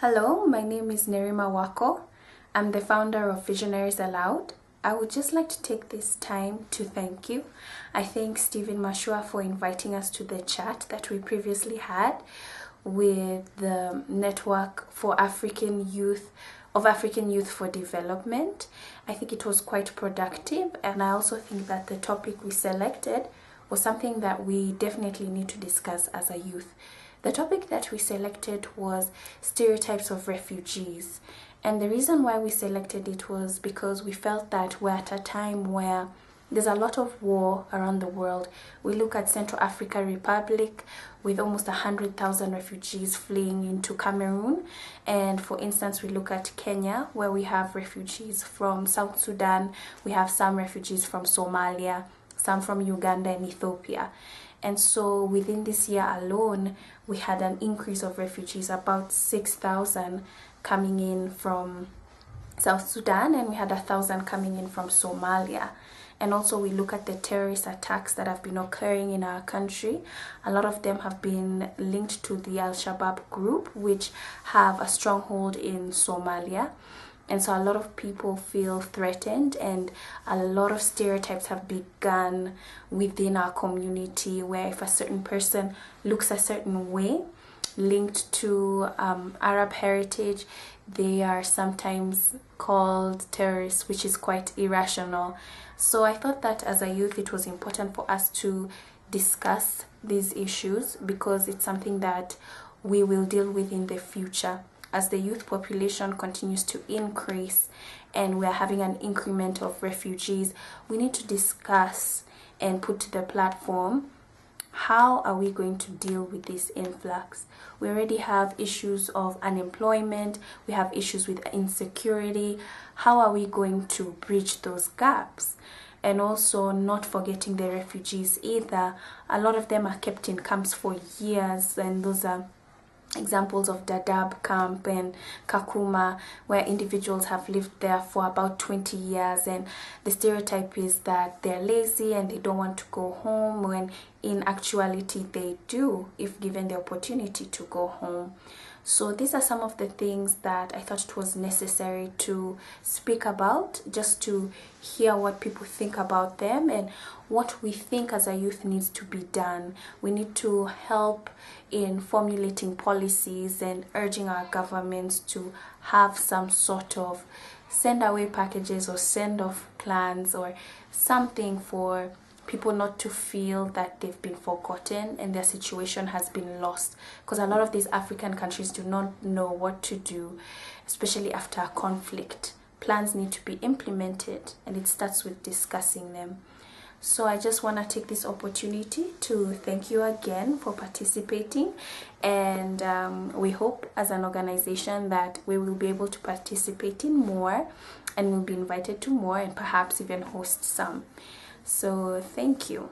Hello, my name is Nerimo Wako. I'm the founder of Visionaries Aloud. I would just like to take this time to thank you. I thank Stephen Mashua for inviting us to the chat that we previously had with the Network for African Youth for Development. I think it was quite productive, and I also think that the topic we selected was something that we definitely need to discuss as a youth. The topic that we selected was stereotypes of refugees. And the reason why we selected it was because we felt that we're at a time where there's a lot of war around the world. We look at Central African Republic with almost 100,000 refugees fleeing into Cameroon. And for instance, we look at Kenya, where we have refugees from South Sudan. We have some refugees from Somalia, some from Uganda and Ethiopia. And so within this year alone, we had an increase of refugees, about 6,000 coming in from South Sudan, and we had 1,000 coming in from Somalia. And also we look at the terrorist attacks that have been occurring in our country. A lot of them have been linked to the Al-Shabaab group, which have a stronghold in Somalia. And so a lot of people feel threatened, and a lot of stereotypes have begun within our community, where if a certain person looks a certain way linked to Arab heritage, they are sometimes called terrorists, which is quite irrational. So I thought that as a youth it was important for us to discuss these issues, because it's something that we will deal with in the future. As the youth population continues to increase and we're having an increment of refugees, we need to discuss and put to the platform, how are we going to deal with this influx? We already have issues of unemployment, we have issues with insecurity. How are we going to bridge those gaps? And also not forgetting the refugees either. A lot of them are kept in camps for years, and those are examples of Dadaab camp and Kakuma, where individuals have lived there for about 20 years, and the stereotype is that they're lazy and they don't want to go home, when in actuality they do, if given the opportunity to go home. So these are some of the things that I thought it was necessary to speak about, just to hear what people think about them and what we think as a youth needs to be done. We need to help in formulating policies and urging our governments to have some sort of send away packages or send off plans or something for people not to feel that they've been forgotten and their situation has been lost, because a lot of these African countries do not know what to do, especially after a conflict. Plans need to be implemented, and it starts with discussing them. So I just want to take this opportunity to thank you again for participating, and we hope as an organization that we will be able to participate in more, and we'll be invited to more and perhaps even host some. So thank you.